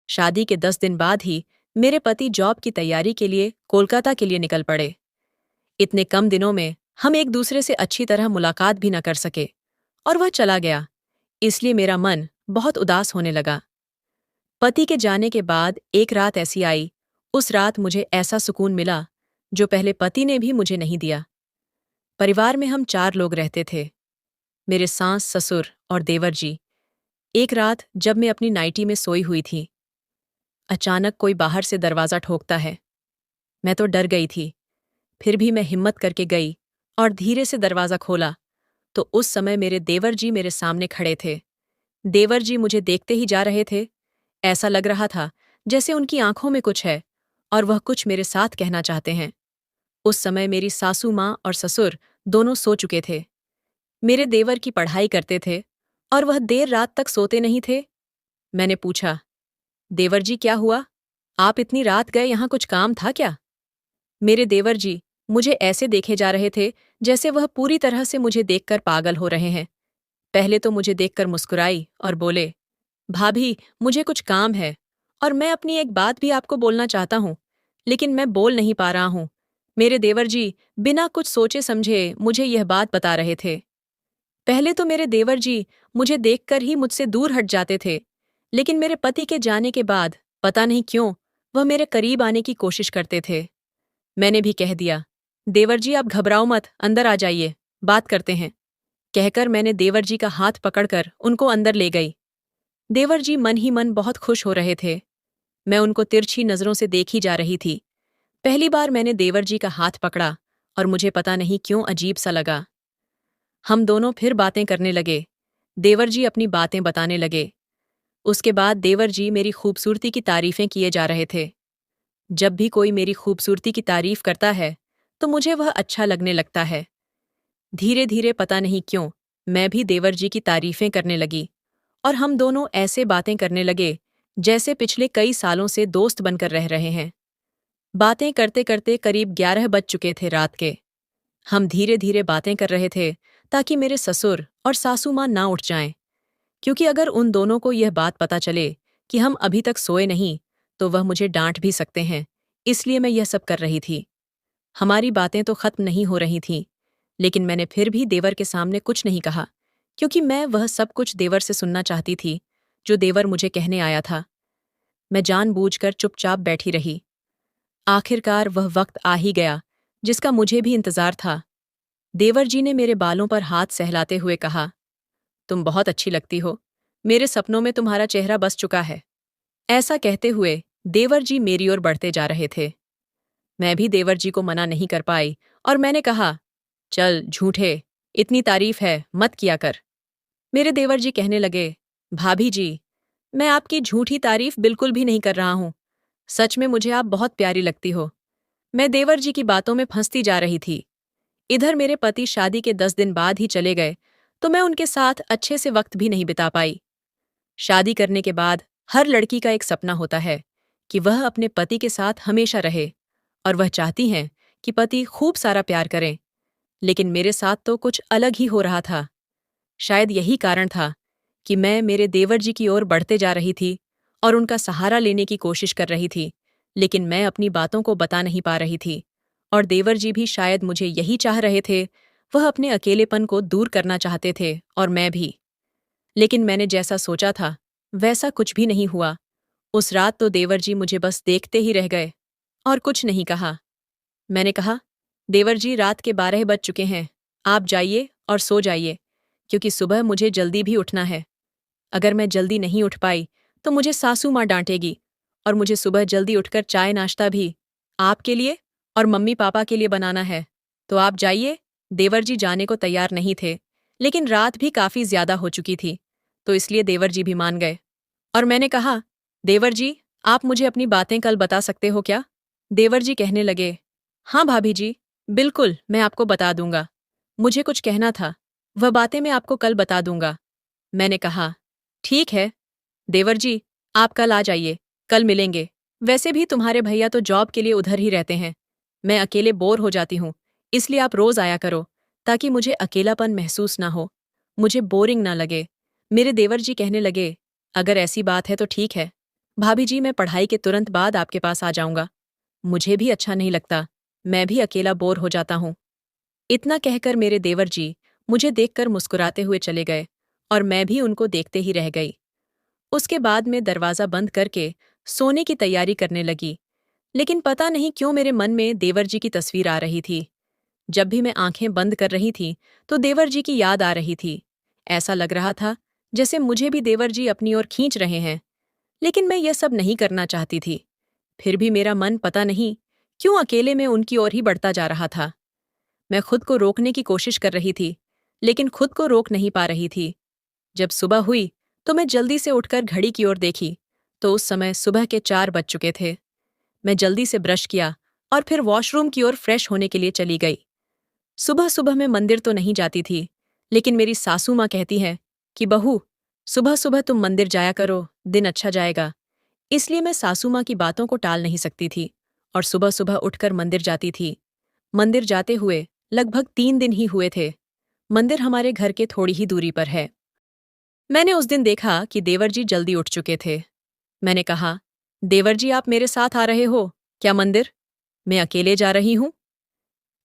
शादी के 10 दिन बाद ही मेरे पति जॉब की तैयारी के लिए कोलकाता के लिए निकल पड़े। इतने कम दिनों में हम एक दूसरे से अच्छी तरह मुलाकात भी न कर सके और वह चला गया। इसलिए मेरा मन बहुत उदास होने लगा। पति के जाने के बाद एक रात ऐसी आई, उस रात मुझे ऐसा सुकून मिला जो पहले पति ने भी मुझे नहीं दिया। परिवार में हम 4 लोग रहते थे, मेरे सास, ससुर और देवर जी। एक रात जब मैं अपनी नाइटी में सोई हुई थी, अचानक कोई बाहर से दरवाज़ा ठोकता है। मैं तो डर गई थी, फिर भी मैं हिम्मत करके गई और धीरे से दरवाज़ा खोला तो उस समय मेरे देवर जी मेरे सामने खड़े थे। देवर जी मुझे देखते ही जा रहे थे। ऐसा लग रहा था जैसे उनकी आंखों में कुछ है और वह कुछ मेरे साथ कहना चाहते हैं। उस समय मेरी सासू माँ और ससुर दोनों सो चुके थे। मेरे देवर की पढ़ाई करते थे और वह देर रात तक सोते नहीं थे। मैंने पूछा, देवर जी क्या हुआ? आप इतनी रात गए, यहाँ कुछ काम था क्या? मेरे देवर जी मुझे ऐसे देखे जा रहे थे जैसे वह पूरी तरह से मुझे देखकर पागल हो रहे हैं। पहले तो मुझे देखकर मुस्कुराई और बोले, भाभी मुझे कुछ काम है और मैं अपनी एक बात भी आपको बोलना चाहता हूँ, लेकिन मैं बोल नहीं पा रहा हूँ। मेरे देवर जी बिना कुछ सोचे समझे मुझे यह बात बता रहे थे। पहले तो मेरे देवर जी मुझे देखकर ही मुझसे दूर हट जाते थे, लेकिन मेरे पति के जाने के बाद पता नहीं क्यों वह मेरे करीब आने की कोशिश करते थे। मैंने भी कह दिया, देवर जी आप घबराओ मत, अंदर आ जाइए, बात करते हैं। कहकर मैंने देवर जी का हाथ पकड़कर उनको अंदर ले गई। देवर जी मन ही मन बहुत खुश हो रहे थे। मैं उनको तिरछी नजरों से देखी जा रही थी। पहली बार मैंने देवर जी का हाथ पकड़ा और मुझे पता नहीं क्यों अजीब सा लगा। हम दोनों फिर बातें करने लगे। देवर जी अपनी बातें बताने लगे। उसके बाद देवर जी मेरी खूबसूरती की तारीफें किए जा रहे थे। जब भी कोई मेरी खूबसूरती की तारीफ करता है तो मुझे वह अच्छा लगने लगता है। धीरे धीरे पता नहीं क्यों मैं भी देवर जी की तारीफें करने लगी और हम दोनों ऐसे बातें करने लगे जैसे पिछले कई सालों से दोस्त बनकर रह रहे हैं। बातें करते करते करीब 11 बज चुके थे रात के। हम धीरे धीरे बातें कर रहे थे ताकि मेरे ससुर और सासू माँ ना उठ जाएं, क्योंकि अगर उन दोनों को यह बात पता चले कि हम अभी तक सोए नहीं तो वह मुझे डांट भी सकते हैं। इसलिए मैं यह सब कर रही थी। हमारी बातें तो खत्म नहीं हो रही थीं, लेकिन मैंने फिर भी देवर के सामने कुछ नहीं कहा, क्योंकि मैं वह सब कुछ देवर से सुनना चाहती थी जो देवर मुझे कहने आया था। मैं जानबूझकर चुपचाप बैठी रही। आखिरकार वह वक्त आ ही गया जिसका मुझे भी इंतजार था। देवर जी ने मेरे बालों पर हाथ सहलाते हुए कहा, तुम बहुत अच्छी लगती हो, मेरे सपनों में तुम्हारा चेहरा बस चुका है। ऐसा कहते हुए देवर जी मेरी ओर बढ़ते जा रहे थे। मैं भी देवर जी को मना नहीं कर पाई और मैंने कहा, चल झूठे, इतनी तारीफ है मत किया कर। मेरे देवर जी कहने लगे, भाभी जी, मैं आपकी झूठी तारीफ बिल्कुल भी नहीं कर रहा हूँ। सच में मुझे आप बहुत प्यारी लगती हो। मैं देवर जी की बातों में फंसती जा रही थी। इधर मेरे पति शादी के 10 दिन बाद ही चले गए तो मैं उनके साथ अच्छे से वक्त भी नहीं बिता पाई। शादी करने के बाद हर लड़की का एक सपना होता है कि वह अपने पति के साथ हमेशा रहे और वह चाहती हैं कि पति खूब सारा प्यार करें, लेकिन मेरे साथ तो कुछ अलग ही हो रहा था। शायद यही कारण था कि मैं मेरे देवर जी की ओर बढ़ते जा रही थी और उनका सहारा लेने की कोशिश कर रही थी, लेकिन मैं अपनी बातों को बता नहीं पा रही थी और देवर जी भी शायद मुझे यही चाह रहे थे। वह अपने अकेलेपन को दूर करना चाहते थे और मैं भी। लेकिन मैंने जैसा सोचा था वैसा कुछ भी नहीं हुआ। उस रात तो देवर जी मुझे बस देखते ही रह गए और कुछ नहीं कहा। मैंने कहा, देवर जी रात के 12 बज चुके हैं, आप जाइए और सो जाइए, क्योंकि सुबह मुझे जल्दी भी उठना है। अगर मैं जल्दी नहीं उठ पाई तो मुझे सासू माँ डांटेगी और मुझे सुबह जल्दी उठकर चाय नाश्ता भी आपके लिए और मम्मी पापा के लिए बनाना है। तो आप जाइए। देवर जी जाने को तैयार नहीं थे, लेकिन रात भी काफी ज्यादा हो चुकी थी, तो इसलिए देवर जी भी मान गए। और मैंने कहा, देवर जी आप मुझे अपनी बातें कल बता सकते हो क्या? देवर जी कहने लगे, हाँ भाभी जी, बिल्कुल मैं आपको बता दूंगा। मुझे कुछ कहना था, वह बातें मैं आपको कल बता दूंगा। मैंने कहा, ठीक है देवर जी, आप कल आ जाइए, कल मिलेंगे। वैसे भी तुम्हारे भैया तो जॉब के लिए उधर ही रहते हैं। मैं अकेले बोर हो जाती हूँ, इसलिए आप रोज आया करो ताकि मुझे अकेलापन महसूस ना हो, मुझे बोरिंग ना लगे। मेरे देवर जी कहने लगे, अगर ऐसी बात है तो ठीक है, भाभी जी, मैं पढ़ाई के तुरंत बाद आपके पास आ जाऊंगा। मुझे भी अच्छा नहीं लगता, मैं भी अकेला बोर हो जाता हूँ। इतना कहकर मेरे देवर जी मुझे देखकर मुस्कुराते हुए चले गए और मैं भी उनको देखते ही रह गई। उसके बाद मैं दरवाज़ा बंद करके सोने की तैयारी करने लगी, लेकिन पता नहीं क्यों मेरे मन में देवर जी की तस्वीर आ रही थी। जब भी मैं आंखें बंद कर रही थी तो देवर जी की याद आ रही थी। ऐसा लग रहा था जैसे मुझे भी देवर जी अपनी ओर खींच रहे हैं, लेकिन मैं यह सब नहीं करना चाहती थी। फिर भी मेरा मन पता नहीं क्यों अकेले में उनकी ओर ही बढ़ता जा रहा था। मैं खुद को रोकने की कोशिश कर रही थी, लेकिन खुद को रोक नहीं पा रही थी। जब सुबह हुई तो मैं जल्दी से उठकर घड़ी की ओर देखी तो उस समय सुबह के 4 बज चुके थे। मैं जल्दी से ब्रश किया और फिर वॉशरूम की ओर फ्रेश होने के लिए चली गई। सुबह सुबह मैं मंदिर तो नहीं जाती थी, लेकिन मेरी सासू माँ कहती है कि बहू, सुबह सुबह तुम मंदिर जाया करो, दिन अच्छा जाएगा। इसलिए मैं सासू माँ की बातों को टाल नहीं सकती थी और सुबह सुबह उठकर मंदिर जाती थी। मंदिर जाते हुए लगभग 3 दिन ही हुए थे। मंदिर हमारे घर के थोड़ी ही दूरी पर है। मैंने उस दिन देखा कि देवर जी जल्दी उठ चुके थे। मैंने कहा, देवर जी, आप मेरे साथ आ रहे हो क्या मंदिर? मैं अकेले जा रही हूँ।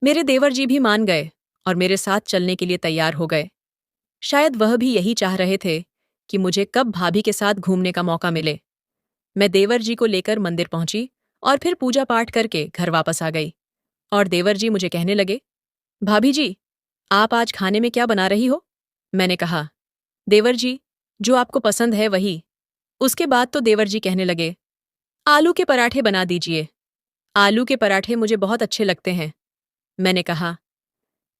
मेरे देवर जी भी मान गए और मेरे साथ चलने के लिए तैयार हो गए। शायद वह भी यही चाह रहे थे कि मुझे कब भाभी के साथ घूमने का मौका मिले। मैं देवर जी को लेकर मंदिर पहुंची और फिर पूजा पाठ करके घर वापस आ गई। और देवर जी मुझे कहने लगे, भाभी जी, आप आज खाने में क्या बना रही हो? मैंने कहा, देवर जी, जो आपको पसंद है वही। उसके बाद तो देवर जी कहने लगे, आलू के पराठे बना दीजिए। आलू के पराठे मुझे बहुत अच्छे लगते हैं। मैंने कहा,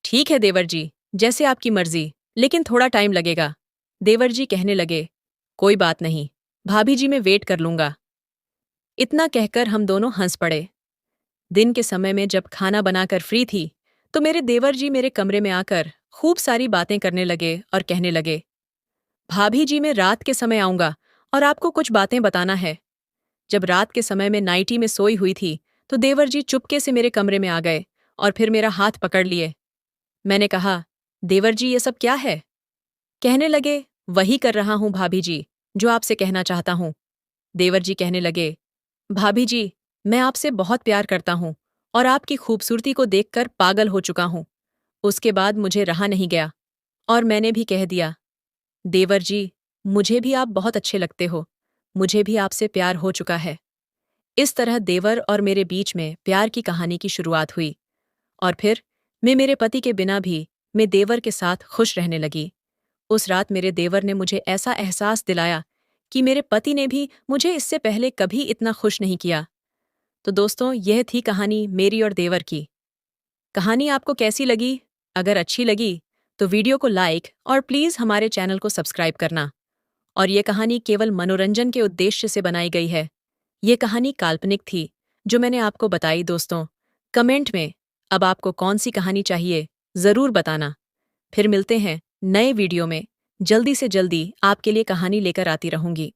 ठीक है देवर जी, जैसे आपकी मर्जी, लेकिन थोड़ा टाइम लगेगा। देवर जी कहने लगे, कोई बात नहीं, भाभी जी, मैं वेट कर लूंगा। इतना कहकर हम दोनों हंस पड़े। दिन के समय में जब खाना बनाकर फ्री थी तो मेरे देवर जी मेरे कमरे में आकर खूब सारी बातें करने लगे और कहने लगे, भाभी जी, मैं रात के समय आऊंगा और आपको कुछ बातें बताना है। जब रात के समय में नाइटी में सोई हुई थी तो देवर जी चुपके से मेरे कमरे में आ गए और फिर मेरा हाथ पकड़ लिए। मैंने कहा, देवर जी, ये सब क्या है? कहने लगे, वही कर रहा हूं भाभी जी, जो आपसे कहना चाहता हूं। देवर जी कहने लगे, भाभी जी, मैं आपसे बहुत प्यार करता हूं और आपकी खूबसूरती को देखकर पागल हो चुका हूं। उसके बाद मुझे रहा नहीं गया और मैंने भी कह दिया, देवर जी, मुझे भी आप बहुत अच्छे लगते हो। मुझे भी आपसे प्यार हो चुका है। इस तरह देवर और मेरे बीच में प्यार की कहानी की शुरुआत हुई और फिर मैं मेरे पति के बिना भी मैं देवर के साथ खुश रहने लगी। उस रात मेरे देवर ने मुझे ऐसा एहसास दिलाया कि मेरे पति ने भी मुझे इससे पहले कभी इतना खुश नहीं किया। तो दोस्तों, यह थी कहानी मेरी और देवर की। कहानी आपको कैसी लगी? अगर अच्छी लगी तो वीडियो को लाइक और प्लीज़ हमारे चैनल को सब्सक्राइब करना। और ये कहानी केवल मनोरंजन के उद्देश्य से बनाई गई है। ये कहानी काल्पनिक थी जो मैंने आपको बताई दोस्तों। कमेंट में अब आपको कौन सी कहानी चाहिए ज़रूर बताना। फिर मिलते हैं नए वीडियो में। जल्दी से जल्दी आपके लिए कहानी लेकर आती रहूंगी।